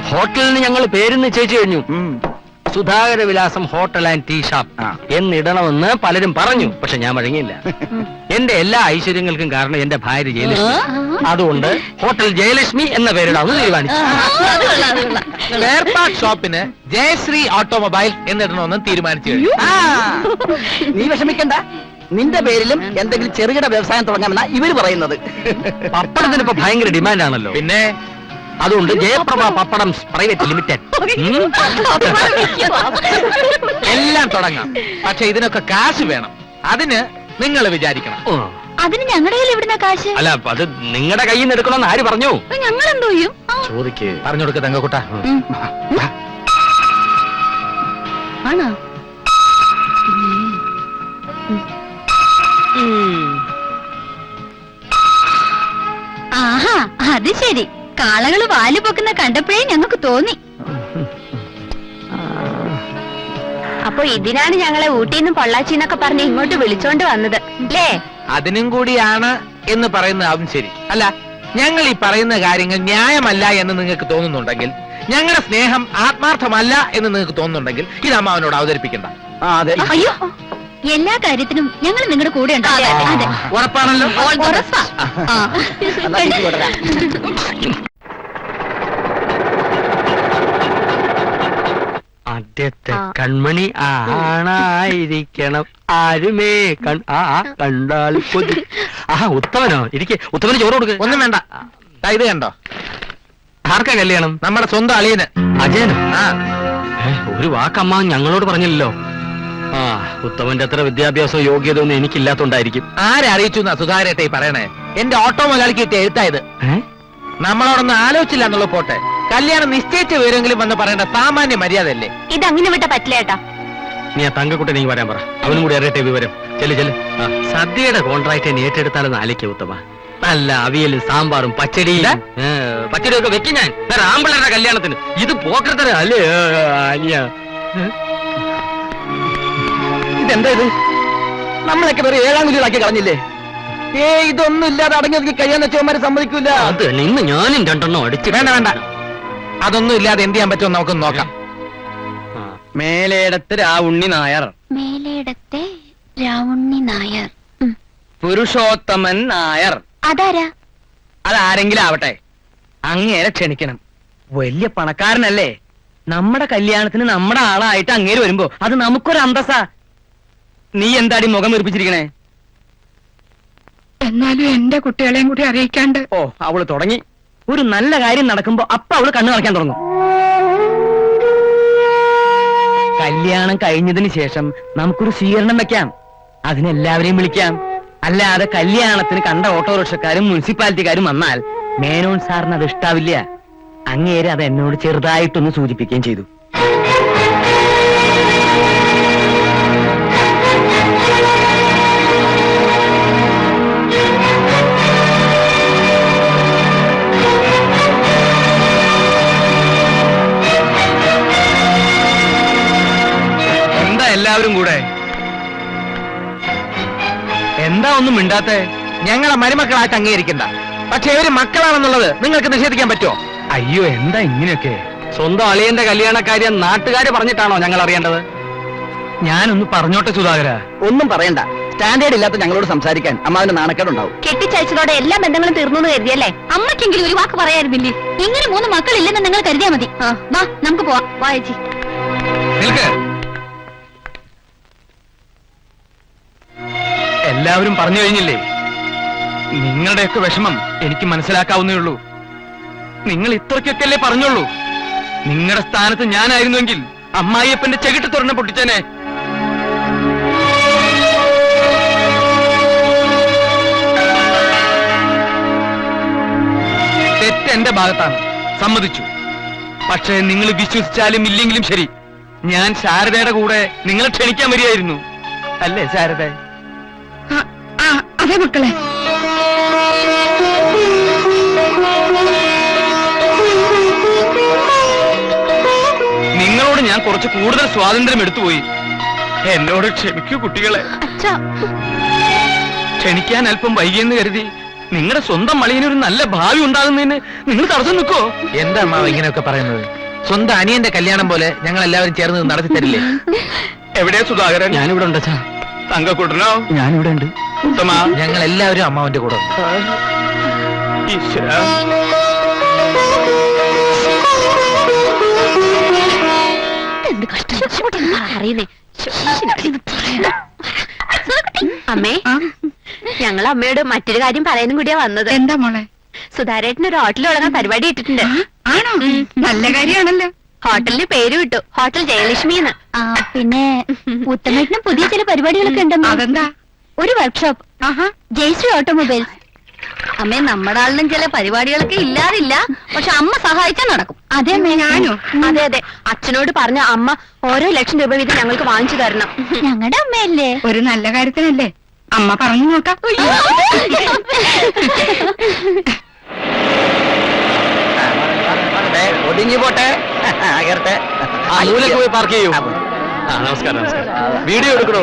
ഹോട്ടലിന് ഞങ്ങൾ പേര് നിശ്ചയിച്ചു കഴിഞ്ഞു. സുധാകര വിലാസം ഹോട്ടൽ ആൻഡ് ടീ ഷാപ്പ് എന്നിടണമെന്ന് പലരും പറഞ്ഞു. പക്ഷെ ഞാൻ വഴങ്ങിയില്ല. എന്റെ എല്ലാ ഐശ്വര്യങ്ങൾക്കും കാരണം എന്റെ ഭാര്യ ജയലക്ഷ്മി. അതുകൊണ്ട് ഹോട്ടൽ ജയലക്ഷ്മി എന്ന പേരിടാമെന്ന് തീരുമാനിച്ചു. സ്പെയർ പാർട്ട് ഷോപ്പിന് ജയശ്രീ ഓട്ടോമൊബൈൽ എന്നിടണമെന്ന് തീരുമാനിച്ചു. നീ വിഷമിക്കണ്ട, നിന്റെ പേരിലും എന്തെങ്കിലും ചെറുകിട വ്യവസായം തുടങ്ങാമെന്നാ ഇവര് പറയുന്നത്. പപ്പടത്തിന് ഇപ്പൊ ഭയങ്കര ഡിമാൻഡാണല്ലോ. പിന്നെ അതുകൊണ്ട് ജയപ്രഭ പപ്പടം പ്രൈവറ്റ് ലിമിറ്റഡ് എല്ലാം തുടങ്ങാം. പക്ഷെ ഇതിനൊക്കെ കാശ് വേണം. അതിന് നിങ്ങൾ വിചാരിക്കണം. അതിന് ഞങ്ങളുടെ കയ്യിൽ എവിടുന്ന കാശ്? അല്ല, അത് നിങ്ങളുടെ കയ്യിൽ നിന്ന് എടുക്കണമെന്ന് ആര് പറഞ്ഞു? ഞങ്ങൾ എന്തോ ചെയ്യും? ചോദിക്ക്. പറഞ്ഞു കൊടുക്ക തങ്കക്കുട്ട. ആണോ? ആഹാ, അത് ശരി. കാളകള് വാല് പൊക്കുന്ന കണ്ടപ്പോഴേ ഞങ്ങൾക്ക് തോന്നി. അപ്പൊ ഇതിനാണ് ഞങ്ങളെ ഊട്ടിന്നും പൊള്ളാച്ചിന്നൊക്കെ പറഞ്ഞ് ഇങ്ങോട്ട് വിളിച്ചോണ്ട് വന്നത് അല്ലേ? അതിനും കൂടിയാണ് എന്ന് പറയുന്നതാവും ശരി. അല്ല, ഞങ്ങൾ ഈ പറയുന്ന കാര്യങ്ങൾ ന്യായമല്ല എന്ന് നിങ്ങൾക്ക് തോന്നുന്നുണ്ടെങ്കിൽ, ഞങ്ങളുടെ സ്നേഹം ആത്മാർത്ഥമല്ല എന്ന് നിങ്ങൾക്ക് തോന്നുന്നുണ്ടെങ്കിൽ, ഇത് അമ്മാവനോട് അവതരിപ്പിക്കണ്ട. അയ്യോ, എല്ലാ കാര്യത്തിനും ഞങ്ങൾ നിങ്ങളുടെ കൂടെ ഉണ്ടാവും. ഉറപ്പാണല്ലോ? ഉറപ്പാ. ആദ്യത്തെ കൺമണി ആണായിരിക്കണം, ആരുമേ കണ്ടാൽ കൊതി. ഉത്തമനോ? ഇരിക്കെ. ഉത്തമന് ചോറ് കൊടുക്ക്. ഒന്നും വേണ്ട. ഇത് കണ്ടോ? ആർക്കാ കല്യാണം? നമ്മുടെ സ്വന്തം അളിയന്. അജയനോ? ഒരു വാക്കമ്മ ഞങ്ങളോട് പറഞ്ഞില്ലല്ലോ. ഉത്തമന്റെ അത്ര വിദ്യാഭ്യാസവും യോഗ്യതയൊന്നും എനിക്കില്ലാത്തോണ്ടായിരിക്കും. ആരെ അറിയിച്ചു എന്നാ സുധാകരേട്ടെ പറയണേ? എന്റെ ഓട്ടോ മുതലാളിക്ക് കിട്ടിയ എഴുത്തായത്. നമ്മളോടൊന്നും ആലോചിച്ചില്ല എന്നുള്ള പോട്ടെ, കല്യാണം നിശ്ചയിച്ച വിവരമെങ്കിലും വന്ന് പറയേണ്ട സാമാന്യ മര്യാദ അല്ലേ? ഇതങ്ങനെ വിട്ട പറ്റില്ല ഏട്ടാ. നീ ആ തങ്കക്കുട്ടൻ നീ വരാൻ പറ, അവനും കൂടി അറിയട്ടെ വിവരം. ചെല്ല്. സദ്യയുടെ കോൺട്രാക്ട് ഏറ്റെടുത്താലെന്ന് ആലോചിക്കുക ഉത്തമ. നല്ല അവിയലും സാമ്പാറും പച്ചടിയും ഒക്കെ വെക്കും ഞാൻ. വേറെ ആമ്പിള്ളേരുടെ കല്യാണത്തിന്. ഇത് പോക്കരത്തര അല്ലേ? ഇതെന്താ ഇത്? നമ്മളൊക്കെ വേറെ 7-ാം കുലികളാക്കി കളഞ്ഞില്ലേ? ഇതൊന്നും ഇല്ലാതെ അടങ്ങി ഒതുക്കി കഴിയാൻ വെച്ചവന്മാരെ സമ്മതിക്കൂല. അത് ഇന്ന് ഞാനും 2 അടിച്ചു. വേണ്ട, അതൊന്നും ഇല്ലാതെ എന്ത് ചെയ്യാൻ പറ്റുമോ നമുക്ക് നോക്കാം. മേലേടത്ത് രാവുണ്ണി നായർ. മേലേടത്തെ രാവുണ്ണി നായർ. പുരുഷോത്തമൻ നായർ. അതാരാ? അതാരെങ്കിലും ആവട്ടെ, അങ്ങേരെ ക്ഷണിക്കണം. വലിയ പണക്കാരനല്ലേ? നമ്മുടെ കല്യാണത്തിന് നമ്മുടെ ആളായിട്ട് അങ്ങേര് വരുമ്പോ അത് നമുക്കൊരു അന്തസ്സാ. നീ എന്താടി മുഖം വീർപ്പിച്ചിരിക്കണേ? എന്നാലും എന്റെ കുട്ടികളെയും കൂടി അറിയിക്കാണ്ട്. അവള് തുടങ്ങി. ഒരു നല്ല കാര്യം നടക്കുമ്പോ അപ്പ അവള് കണ്ണു നടക്കാൻ തുടങ്ങും. കല്യാണം കഴിഞ്ഞതിന് ശേഷം നമുക്കൊരു സ്വീകരണം വെക്കാം. അതിനെല്ലാവരെയും വിളിക്കാം. അല്ലാതെ കല്യാണത്തിന് കണ്ട ഓട്ടോറിക്ഷക്കാരും മുനിസിപ്പാലിറ്റിക്കാരും വന്നാൽ മേനോൻ സാറിന് അത് ഇഷ്ടാവില്ല. അങ്ങേര് അത് എന്നോട് ചെറുതായിട്ടൊന്ന് സൂചിപ്പിക്കുകയും ചെയ്തു. എല്ലാവരും കൂടെ എന്താ ഒന്നും മിണ്ടാത്തെ? ഞങ്ങളെ മരുമക്കളായിട്ട് അംഗീകരിക്കണ്ട. പക്ഷെ ഇവര് മക്കളാണെന്നുള്ളത് നിങ്ങൾക്ക് നിഷേധിക്കാൻ പറ്റുമോ? അയ്യോ, എന്താ ഇങ്ങനെയൊക്കെ? സ്വന്തം അളിയന്റെ കല്യാണക്കാര്യം നാട്ടുകാര് പറഞ്ഞിട്ടാണോ ഞങ്ങൾ അറിയേണ്ടത്? ഞാനൊന്ന് പറഞ്ഞോട്ടെ സുധാകര. ഒന്നും പറയണ്ട. സ്റ്റാൻഡേർഡ് ഇല്ലാത്ത ഞങ്ങളോട് സംസാരിക്കാൻ അമ്മാവിന്റെ നാണക്കേടുണ്ടാവും. കെട്ടിച്ചയച്ചതോടെ എല്ലാ ബന്ധങ്ങളും തീർന്നു എന്ന് കരുതിയല്ലേ? അമ്മയ്ക്കെങ്കിലും ഒരു വാക്ക് പറയായിരുന്നില്ലേ? ഇങ്ങനെ 3 മക്കളില്ലെന്ന് നിങ്ങൾ കരുതിയാ മതി. വാ, നമുക്ക് പോവാം. വാ ചേച്ചി. എല്ലാവരും പറഞ്ഞു കഴിഞ്ഞില്ലേ? നിങ്ങളുടെയൊക്കെ വിഷമം എനിക്ക് മനസ്സിലാക്കാവുന്നേ ഉള്ളൂ. നിങ്ങൾ ഇത്രയ്ക്കൊക്കെയല്ലേ പറഞ്ഞോളൂ. നിങ്ങളുടെ സ്ഥാനത്ത് ഞാനായിരുന്നുവെങ്കിൽ അമ്മായിയപ്പന്റെ ചെകിട്ട് തുറന്ന് പൊട്ടിച്ചേനെ. തെറ്റ് എന്റെ ഭാഗത്താണ്, സമ്മതിച്ചു. പക്ഷേ നിങ്ങൾ വിശ്വസിച്ചാലും ഇല്ലെങ്കിലും ശരി, ഞാൻ ശാരദയുടെ കൂടെ നിങ്ങളെ ക്ഷണിക്കാൻ വരികയായിരുന്നു. അല്ലേ ശാരദ? അതെ മക്കളെ. നിങ്ങളോട് ഞാൻ കുറച്ച് കൂടുതൽ സ്വാതന്ത്ര്യം എടുത്തുപോയി. എന്നോട് ക്ഷമിക്കൂ കുട്ടികളെ. ക്ഷണിക്കാൻ അല്പം വൈകിയെന്ന് കരുതി നിങ്ങളുടെ സ്വന്തം മളിയനൊരു നല്ല ഭാവി ഉണ്ടാകുന്നതിന് നിങ്ങൾ തടസ്സം നിൽക്കോ? എന്താ അമ്മാവ് ഇങ്ങനെയൊക്കെ പറയുന്നത്? സ്വന്തം അനിയന്റെ കല്യാണം പോലെ ഞങ്ങൾ എല്ലാവരും ചേർന്ന് നടത്തി തരില്ലേ? എവിടെയാ സുധാകരൻ? ഞാനിവിടെ ഉണ്ട് അച്ഛാ. തങ്കക്കൂട്ടനോ? ഞാനിവിടെ ഉണ്ട്. ഉത്തമ, ഞങ്ങൾ എല്ലാവരും അമ്മാവന്റെ കൂടെ ഉണ്ട്. ഈശ്വരാ. എന്ത് കഷ്ടം അറിയുന്നേ. അമ്മേ, ഞങ്ങൾ അമ്മയോട് മറ്റൊരു കാര്യം പറയാനും കൂടിയാ വന്നത്. എന്താ മോളെ? സുധാരേട്ടന് ഒരു ഹോട്ടൽ തുടങ്ങാൻ പരിപാടി ഇട്ടിട്ടുണ്ട്. ആണോ? നല്ല കാര്യമാണല്ലോ. ഹോട്ടലിന് പേര് വിട്ടു, ഹോട്ടൽ ജയലക്ഷ്മി എന്ന്. പിന്നെ ഉത്തമേട്ടനും പുതിയ ചില പരിപാടികളൊക്കെ ഉണ്ടെന്ന്. അതെന്താ? ഒരു വർക്ക്ഷോപ്പ്, ആഹാ. ജയശ്രീ ഓട്ടോമൊബൈൽസ്. അമ്മേ, നമ്മുടെ ആളിനും ചില പരിപാടികളൊക്കെ ഇല്ലാതില്ല, പക്ഷെ അമ്മ സഹായിച്ചാൽ നടക്കും. അതെ അമ്മേ. ഞാനോ? അതെ അതെ, അച്ഛനോട് പറഞ്ഞ അമ്മ ഓരോ ലക്ഷം രൂപ വീതം ഞങ്ങൾക്ക് വാങ്ങിച്ചു തരണം. ഞങ്ങളുടെ അമ്മയല്ലേ. ഒരു നല്ല കാര്യത്തിനല്ലേ? അമ്മ പറഞ്ഞു നോക്കാം. ഒതുങ്ങി പോട്ടെ. പോയി പാർക്ക് ചെയ്യൂ. നമസ്കാരം, നമസ്കാരം. വീഡിയോ എടുക്കണോ?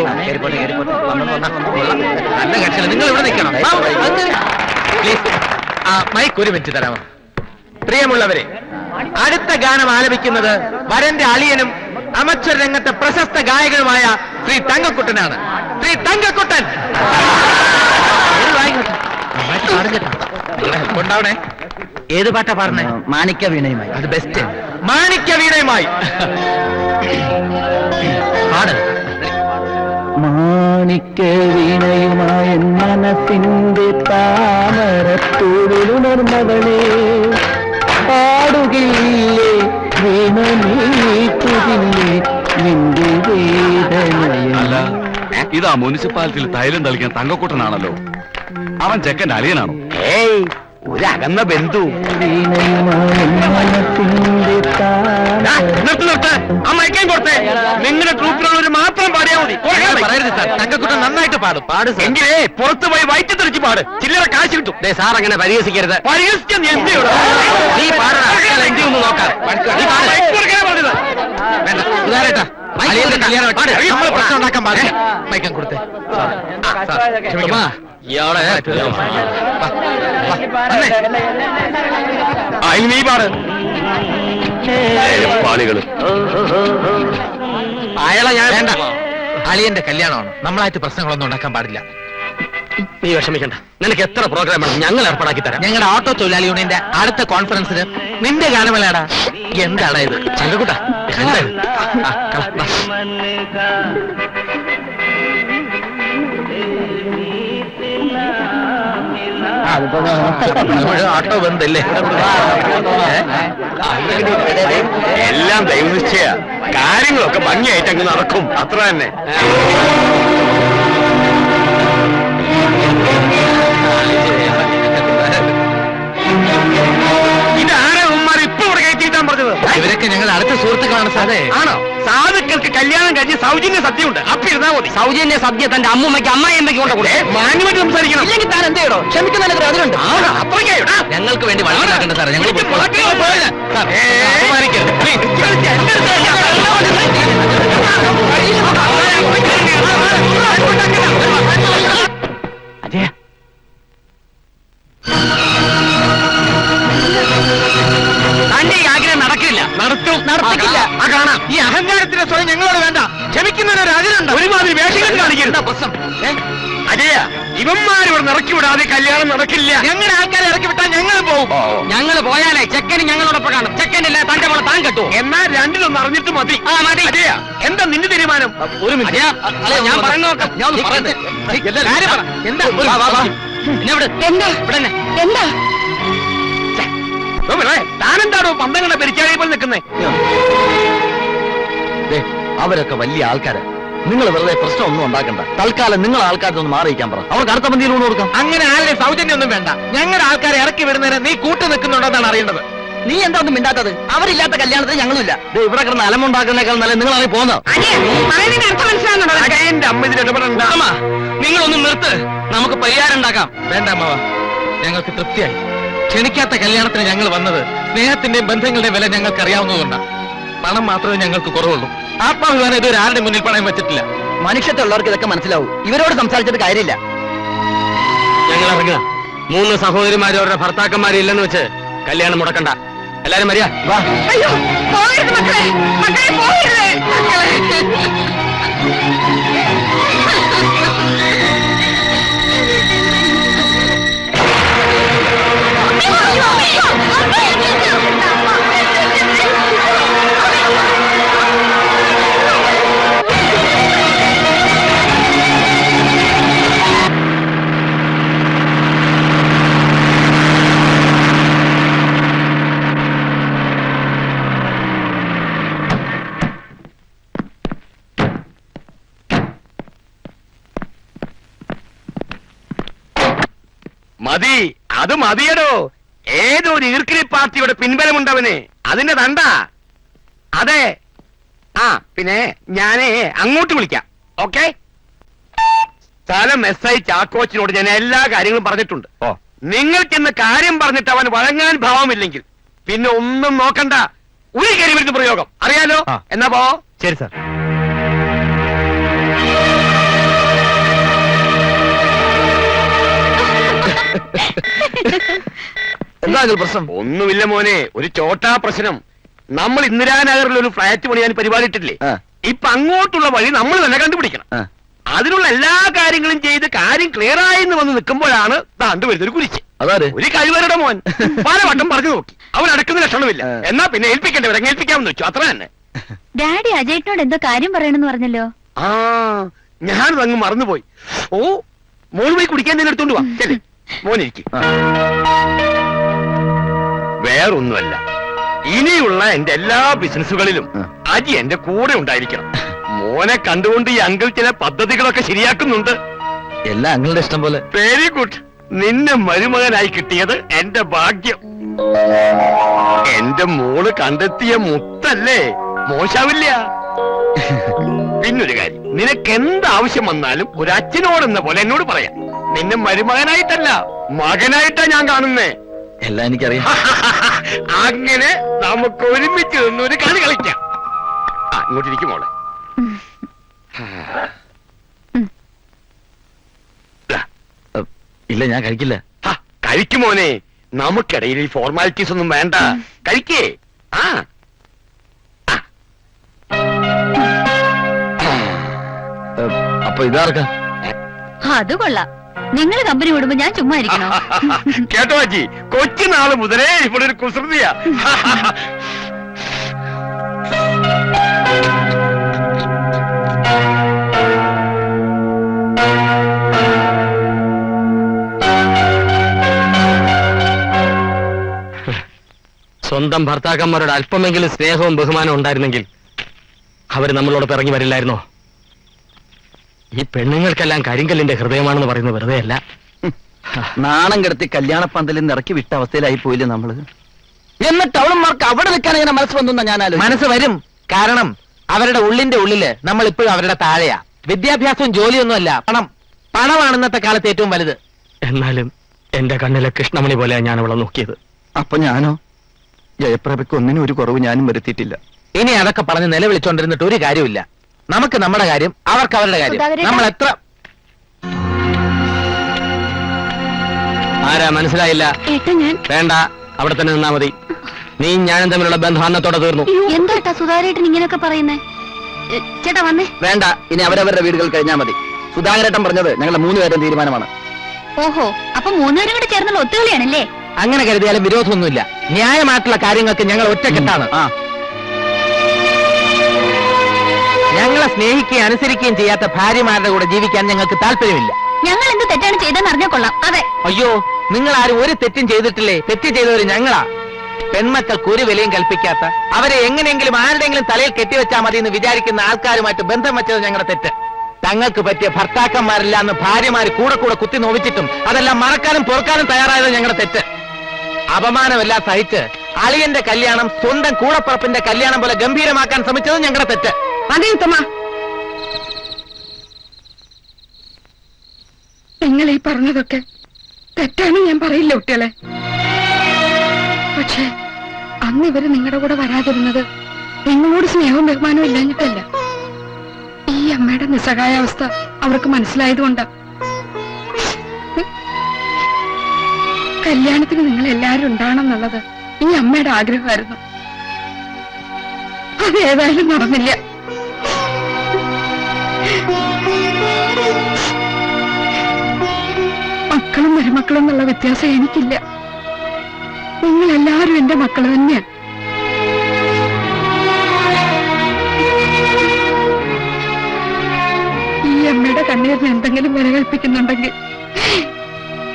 നല്ല കക്ഷിയാണ്. നിങ്ങൾ ഇവിടെ നിൽക്കണം. പ്ലീസ്, മൈക്ക് ഒരു മിനിറ്റ് തരാമോ? പ്രിയമുള്ളവരെ, അടുത്ത ഗാനം ആലപിക്കുന്നത് വരന്റെ അളിയനും അമച്ചർ രംഗത്തെ പ്രശസ്ത ഗായകനുമായ ശ്രീ തങ്കക്കുട്ടനാണ്. ശ്രീ തങ്കക്കുട്ടൻ കൊണ്ടാവണേ. ഏത് പാട്ടാ പാടുന്നേ? മാണിക്യ വീണയുമായി. അത് ബെസ്റ്റ്. മാണിക്യ വീണയുമായി പാട്. മാണിക്യ വീണയുമായ മനസ്സിന്റെ താമരത്തൂരിലുണർന്നവളെ പാടുകയില്ലേ വീണ നീട്ടുകില്ലേ നിന്റെ വേദനയല്ല. ഇതാ മുനിസിപ്പാലിറ്റിയിൽ തൈലം തളിക്കാൻ തങ്കക്കൂട്ടനാണല്ലോ. അവൻ ചെക്കൻ്റെ അളിയനാണോ? ഏയ്, ഒരു അകന്ന ബന്ധു. വീണയുമായ മനസ്സിന്റെ നിങ്ങളുടെ ട്രൂപ്പിലുള്ളവർ മാത്രം പാടിയാൽ മതി. പറയരുത് സാർ, തങ്കക്കുട്ടൻ നന്നായിട്ട് പാടും. പാട് സാർ. എങ്കിലേ പുറത്തു പോയി വയറ്റി തെറിച്ച് പാട്, ചില്ലറ കാശ് കിട്ടും. സാർ അങ്ങനെ പരിഹസിക്കരുത്. പരിഹസിക്കാൻ നീ ഒന്ന് നോക്കാം. വേണ്ട, സുധാരേട്ടാ, അളിയന്റെ കല്യാണം നമ്മൾ പ്രശ്നം ഉണ്ടാക്കാൻ പാടില്ല. മൈക്കം കൊടുത്തേ. ഇയാളെ അതിന് നീ പാട്. പാളികള് അയാളെ ഞാൻ വേണ്ട, അളിയന്റെ കല്യാണമാണ്. നമ്മളായിട്ട് പ്രശ്നങ്ങളൊന്നും ഉണ്ടാക്കാൻ പാടില്ല. നീ വിഷമിക്കണ്ട. നിനക്ക് എത്ര പ്രോഗ്രാം വേണം ഞങ്ങൾ ഏർപ്പാടാക്കി തരാം. ഞങ്ങളുടെ ഓട്ടോ തൊഴിലാളി യൂണിയന്റെ അടുത്ത കോൺഫറൻസിന് നിന്റെ ഗാനമേളാടാ. എന്താടാ ഇത്? ചങ്കക്കുട്ട, എന്താ ഇത്? ഓട്ടോ ബന്ധല്ലേ? എല്ലാം ദൈവനിശ്ചയ. കാര്യങ്ങളൊക്കെ ഭംഗിയായിട്ട് അങ്ങ് നടക്കും, അത്ര തന്നെ. ഇതാരാ ഉമ്മാർ ഇപ്പൊ ഇവിടെ കയറ്റിയിട്ടാൻ പറഞ്ഞത്? ഇവരൊക്കെ ഞങ്ങളുടെ അടുത്ത സുഹൃത്തുക്കളാണ് സാറേ. ആണോ? സാധുക്കൾക്ക് കല്യാണം കഴിഞ്ഞ് സൗജന്യ സദ്യ ഉണ്ട്, അപ്പൊ ഇരുന്നാ മതി. സൗജന്യ സദ്യ തന്റെ അമ്മൂമ്മയ്ക്ക് അമ്മായിയമ്മയ്ക്ക് കൊണ്ട് കൂടെ മാന്യമായിട്ട് സംസാരിക്കണം. ഇല്ലെങ്കിൽ താൻ എന്ത് ചെയ്യണോ? ക്ഷമിക്കുന്നതിന് അതിലുണ്ട്. അത്രയ്ക്കായോ? ഞങ്ങൾക്ക് വേണ്ടി വഴക്കുണ്ടാക്കണ്ട സാറേ. ഞങ്ങൾ അജയ, തന്റെ ഈ ആഗ്രഹം നടക്കില്ല. നടത്തും, നടത്തിക്കില്ല. ആ കാണാം. ഈ അഹങ്കാരത്തിന്റെ സ്വയം ഞങ്ങളോട് വേണ്ട. ക്ഷമിക്കുന്നതിന് ഒരു അതിലുണ്ട്. ഒരുമാതിരി വേഷങ്ങൾ കാണിക്കരുത്. പ്രശ്നം അജയ, ഇവന്മാരിവിടെ ഇറക്കി വിടാതെ കല്യാണം നടക്കില്ല. ഞങ്ങളുടെ ആൾക്കാരെ ഇറക്കി വിട്ടാൽ ഞങ്ങൾ പോകും. ഞങ്ങൾ പോയാലേ ചെക്കന് ഞങ്ങളോടൊപ്പം കാണും. ചെക്കനില്ല തന്റെ മോളെ താൻ കെട്ടുമോ? എന്നാൽ രണ്ടിലൊന്ന് അറിഞ്ഞിട്ട് മതി. ആ മതി. അജയ, എന്താ നിന്റെ തീരുമാനം? ഒരു മിനിറ്റ്, ഞാൻ പറഞ്ഞു നോക്കാം. ഞാൻ ഒന്ന് പറയട്ടെ. എന്താ? എന്താ? എന്താ? താനെന്താണോ പന്തങ്ങളുടെ പെരിച്ചാഴിയെ പോലെ നിൽക്കുന്നേ? അവരൊക്കെ വലിയ ആൾക്കാരാ. നിങ്ങൾ വെറുതെ പ്രശ്നമൊന്നും ഉണ്ടാക്കണ്ട. തൽക്കാലം നിങ്ങൾ ആൾക്കാരൊന്ന് മാറിയിക്കാൻ പറ. അവർക്ക് അടുത്ത പന്തിയിൽ ഊണ് കൊടുക്കാം. അങ്ങനെ ആരുടെ സൗജന്യം ഒന്നും വേണ്ട. ഞങ്ങളുടെ ആൾക്കാരെ ഇറക്കി വിടുന്നതിന് നീ കൂട്ടു നിൽക്കുന്നുണ്ടെന്നാണ് അറിയേണ്ടത്. നീ എന്താ ഒന്നും മിണ്ടാത്തത്? അവരില്ലാത്ത കല്യാണത്തിന് ഞങ്ങളുമില്ല. ഇവിടെ കിടന്ന് അലമുണ്ടാക്കുന്നേക്കാൾ നല്ല നിങ്ങൾ അറിയി പോകുന്നത്. അർത്ഥം മനസ്സിലാകുന്നുണ്ടോ? എന്റെ അമ്മ ഇതിൽ ഇടപെടണ്ട. നിങ്ങളൊന്നും നിർത്ത്, നമുക്ക് പരിഹാരം ഉണ്ടാക്കാം. വേണ്ട അമ്മവ, ഞങ്ങൾക്ക് തൃപ്തിയായി. ക്ഷണിക്കാത്ത കല്യാണത്തിന് ഞങ്ങൾ വന്നത് സ്നേഹത്തിന്റെയും ബന്ധങ്ങളുടെയും വില ഞങ്ങൾക്ക് അറിയാവുന്നതുകൊണ്ടാണ്. പണം മാത്രമേ ഞങ്ങൾക്ക് കുറവുള്ളൂ. ആത്മാഭിമാനം ഇതുവരെ ആരുടെ മുന്നിൽ പണയം വെച്ചിട്ടില്ല. മനുഷ്യത്തുള്ളവർക്ക് ഇതൊക്കെ മനസ്സിലാവും. ഇവരോട് സംസാരിച്ചിട്ട് കാര്യമില്ല. ഞങ്ങൾ ഇറങ്ങുക. 3 സഹോദരിമാരും അവരുടെ ഭർത്താക്കന്മാരും ഇല്ലെന്ന് വെച്ച് കല്യാണം മുടക്കണ്ട. എല്ലാരും വരിക. വാ. അയ്യോ പോകരുത് മക്കളെ, മക്കളെ പോകരുത് മക്കളെ. മതി, അത് മതിയടോ. ഏതോ ഒരു ഈർക്കിലി പാർട്ടിയുടെ പിൻബലമുണ്ടവന്. അതിന്റെ തണ്ട. അതെ. ആ പിന്നെ ഞാനേ അങ്ങോട്ട് വിളിക്കാം. ഓക്കെ. സ്ഥലം SI ചാക്കോച്ചിനോട് ഞാൻ എല്ലാ കാര്യങ്ങളും പറഞ്ഞിട്ടുണ്ട്. നിങ്ങൾക്കിന്ന് കാര്യം പറഞ്ഞിട്ട് അവൻ വഴങ്ങാൻ ഭാവമില്ലെങ്കിൽ പിന്നെ ഒന്നും നോക്കണ്ട. ഒരു കരിമരുന്ന് പ്രയോഗം അറിയാലോ. എന്നാ പോ. ശരി സാർ. എന്താ പ്രശ്നം? ഒന്നുമില്ല മോനെ, ഒരു ചോട്ടാ പ്രശ്നം. നമ്മൾ ഇന്ദിരാനഗറിൽ ഒരു ഫ്ലാറ്റ് പണിയാൻ പരിപാടിയിട്ടില്ലേ? ഇപ്പൊ അങ്ങോട്ടുള്ള വഴി നമ്മൾ തന്നെ കണ്ടുപിടിക്കണം. അതിനുള്ള എല്ലാ കാര്യങ്ങളും ചെയ്ത് കാര്യം ക്ലിയർ ആയെന്ന് വന്ന് നിൽക്കുമ്പോഴാണ് താണ്ട് വരുന്നൊരു കുരിച്ച്. ഒരു കഴിവരുടെ മോൻ പലവട്ടം പറഞ്ഞു നോക്കി. അവൻ അടക്കുന്ന ലക്ഷണമില്ല. എന്നാ പിന്നെ ഏൽപ്പിക്കേണ്ടവരെ ഏൽപ്പിക്കാമെന്ന് വെച്ചു. അത്ര തന്നെ. ഡാഡി അജയ്നോട് എന്തോ കാര്യം പറയണമെന്ന് പറഞ്ഞല്ലോ. ആ ഞാനത് അങ്ങ് മറന്നുപോയി. ഓ മോൾ പോയി കുടിക്കാൻ തന്നെ എടുത്തോണ്ട് വാ. ശരി മോനിരിക്കും. വേറൊന്നുമല്ല, ഇനിയുള്ള എന്റെ എല്ലാ ബിസിനസ്സുകളിലും അജി എന്റെ കൂടെ ഉണ്ടായിരിക്കണം. മോനെ കണ്ടുകൊണ്ട് ഈ അങ്കിൾ ചില പദ്ധതികളൊക്കെ ശരിയാക്കുന്നുണ്ട്. എല്ലാം അങ്ങളുടെ ഇഷ്ടം പോലെ. Very good. നിന്നെ മരുമകനായി കിട്ടിയത് എന്റെ ഭാഗ്യം. എന്റെ മോള് കണ്ടെത്തിയ മുത്തല്ലേ, മോശാവില്ല. പിന്നൊരു കാര്യം, നിനക്ക് എന്താവശ്യം വന്നാലും ഒരു അച്ഛനോടെന്ന പോലെ എന്നോട് പറയാം. നിന്നെ മരുമകനായിട്ടല്ല മകനായിട്ടാ ഞാൻ കാണുന്നേ. എല്ലാം എനിക്കറിയാം. അങ്ങനെ നമുക്ക് ഒരുമിച്ച് നിന്നൊരു കളി കളിക്കാം. ആ ഇങ്ങോട്ടിരിക്കും മോളെ. ഇല്ല ഞാൻ കഴിക്കില്ല. കഴിക്കുമോനെ, നമുക്കിടയിൽ ഈ ഫോർമാലിറ്റീസ് ഒന്നും വേണ്ട. കഴിക്കേ. ആ അപ്പൊ ഇതാർക്കാ? അത് കൊള്ളാം. നിങ്ങൾ കമ്പനി വിടുമ്പോ ഞാൻ ചുമ്മാ ഇരിക്കണോ? കേട്ടോ അജി, കൊച്ചുനാള് മുതലേ ഇവിടെ ഒരു കുസൃതിയാ. സ്വന്തം ഭർത്താക്കന്മാരോട് അല്പമെങ്കിലും സ്നേഹവും ബഹുമാനവും ഉണ്ടായിരുന്നെങ്കിൽ അവര് നമ്മളോട് പിറങ്ങി വരില്ലായിരുന്നോ? ഈ പെണ്ണുങ്ങൾക്കെല്ലാം കരിങ്കല്ലിന്റെ ഹൃദയമാണെന്ന് പറയുന്നത് വെറുതെ അല്ല. നാണം കിടത്തി കല്യാണപ്പന്തലിൽ നിന്ന് ഇറക്കി വിട്ട അവസ്ഥയിലായി പോയില്ലേ നമ്മള്? എന്നിട്ട് അവളന്മാർക്ക് അവിടെ നിൽക്കാൻ ഇങ്ങനെ മനസ്സ് വന്നു. ഞാൻ മനസ്സ് വരും. കാരണം അവരുടെ ഉള്ളിന്റെ ഉള്ളില് നമ്മൾ ഇപ്പോഴും അവരുടെ താഴെയാ. വിദ്യാഭ്യാസവും ജോലിയൊന്നും അല്ല, പണം. പണമാണ് ഇന്നത്തെ കാലത്ത് ഏറ്റവും വലുത്. എന്നാലും എന്റെ കണ്ണിലെ കൃഷ്ണമണി പോലെയാണ് ഞാൻ അവളെ നോക്കിയത്. അപ്പൊ ഞാനോ? ജയപ്രഭയ്ക്ക് ഒന്നിനും ഒരു കുറവ് ഞാനും വരുത്തിയിട്ടില്ല. ഇനി അതൊക്കെ പറഞ്ഞ് നിലവിളിച്ചോണ്ടിരുന്നിട്ട് ഒരു കാര്യമില്ല. നമുക്ക് നമ്മുടെ കാര്യം, അവർക്ക് അവരുടെ കാര്യം. നമ്മൾ എത്ര ആരാ മനസ്സിലായില്ല? വേണ്ട, അവിടെ തന്നെ നിന്നാ മതി. നീ ഞാനും തമ്മിലുള്ള ബന്ധം അന്നത്തോടെ തീർന്നു. എന്താ സുധാരേട്ടൻ ഇങ്ങനെയൊക്കെ പറയുന്നേ? ചേട്ടാ വന്നേ. വേണ്ട, ഇനി അവരവരുടെ വീടുകൾ കഴിഞ്ഞാൽ മതി. സുധാകരേട്ടൻ പറഞ്ഞത് ഞങ്ങളുടെ 3 പേരും തീരുമാനമാണ്. ഓഹോ, അപ്പൊ 3 പേരും കൂടെ ചേർന്നുള്ള ഒത്തുകളിയാണല്ലേ? അങ്ങനെ കരുതിയാലും വിരോധമൊന്നുമില്ല. ന്യായമായിട്ടുള്ള കാര്യങ്ങൾക്ക് ഞങ്ങൾ ഒറ്റക്കെട്ടാണ്. ഞങ്ങളെ സ്നേഹിക്കുകയും അനുസരിക്കുകയും ചെയ്യാത്ത ഭാര്യമാരുടെ കൂടെ ജീവിക്കാൻ ഞങ്ങൾക്ക് താല്പര്യമില്ല. ഞങ്ങൾ എന്ത് തെറ്റാണ് ചെയ്തെന്ന് അറിഞ്ഞാൽ കൊള്ളാം. അതെ. അയ്യോ, നിങ്ങൾ ആരും ഒരു തെറ്റും ചെയ്തിട്ടില്ലേ? തെറ്റ് ചെയ്തവര് ഞങ്ങളാ. പെൺമക്കൾക്ക് ഒരു വിലയും കൽപ്പിക്കാത്ത, അവരെ എങ്ങനെയെങ്കിലും ആരുടെയെങ്കിലും തലയിൽ കെട്ടിവെച്ചാൽ മതി എന്ന് വിചാരിക്കുന്ന ആൾക്കാരുമായിട്ട് ബന്ധം വെച്ചത് ഞങ്ങളുടെ തെറ്റ്. തങ്ങൾക്ക് പറ്റിയ ഭർത്താക്കന്മാരില്ല എന്ന് ഭാര്യമാര് കൂടെ കൂടെ കുത്തി നോവിച്ചിട്ടും അതെല്ലാം മറക്കാനും പൊറുക്കാനും തയ്യാറായത് ഞങ്ങളുടെ തെറ്റ്. അപമാനമെല്ലാം സഹിച്ച് അളിയന്റെ കല്യാണം സ്വന്തം കൂടപ്പുറപ്പിന്റെ കല്യാണം പോലെ ഗംഭീരമാക്കാൻ ശ്രമിച്ചത് ഞങ്ങളുടെ തെറ്റ്. അതേത്തമ്മ, നിങ്ങൾ ഈ പറഞ്ഞതൊക്കെ തെറ്റാണ് ഞാൻ പറയില്ല കുട്ടികളെ. പക്ഷേ അന്ന് ഇവര് നിങ്ങളുടെ കൂടെ വരാതിരുന്നത് നിങ്ങളോട് സ്നേഹവും ബഹുമാനവും ഇല്ലാഞ്ഞിട്ടല്ല. ഈ അമ്മയുടെ നിസ്സഹായാവസ്ഥ അവർക്ക് മനസ്സിലായതുകൊണ്ടാ. കല്യാണത്തിന് നിങ്ങൾ എല്ലാവരും ഉണ്ടാണെന്നുള്ളത് ഈ അമ്മയുടെ ആഗ്രഹമായിരുന്നു. അത് ഏതായാലും നടന്നില്ല. മക്കളും മരുമക്കളും എന്നുള്ള വ്യത്യാസം എനിക്കില്ല. നിങ്ങൾ എല്ലാവരും എന്റെ മക്കൾ തന്നെയാണ്. ഈ അമ്മയുടെ കണ്ണീരിന് എന്തെങ്കിലും വില കൽപ്പിക്കുന്നുണ്ടെങ്കിൽ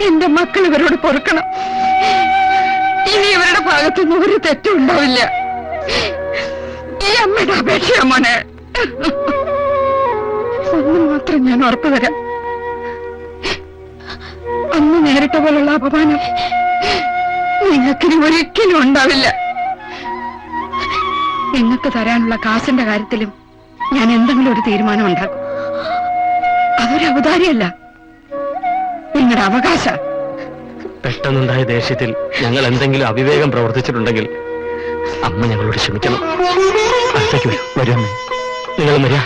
എന്റെ മക്കൾ ഇവരോട് പൊറുക്കണം. ഇനി ഇവരുടെ ഭാഗത്തുനിന്ന് ഒരു തെറ്റും ഉണ്ടാവില്ല. ഈ അമ്മയുടെ അപേക്ഷയാ മോനെ. ഒന്ന് മാത്രം ഞാൻ ഉറപ്പു തരാം, അന്ന് നേരിട്ട പോലുള്ള അപമാനം നിങ്ങൾക്കിനി ഒരിക്കലും ഉണ്ടാവില്ല. നിങ്ങൾക്ക് തരാനുള്ള കാശിന്റെ കാര്യത്തിലും ഞാൻ എന്തെങ്കിലും ഒരു തീരുമാനം ഉണ്ടാക്കും. അതൊരു ഔദാര്യമല്ല, നിങ്ങളുടെ അവകാശ. പെട്ടെന്നുണ്ടായ ദേഷ്യത്തിൽ ഞങ്ങൾ എന്തെങ്കിലും അവിവേകം പ്രവർത്തിച്ചിട്ടുണ്ടെങ്കിൽ അമ്മ ഞങ്ങളോട് ക്ഷമിക്കണം. അടുത്തേക്ക് വരൂ. വരൂ അമ്മേ, നിങ്ങൾ വരിക.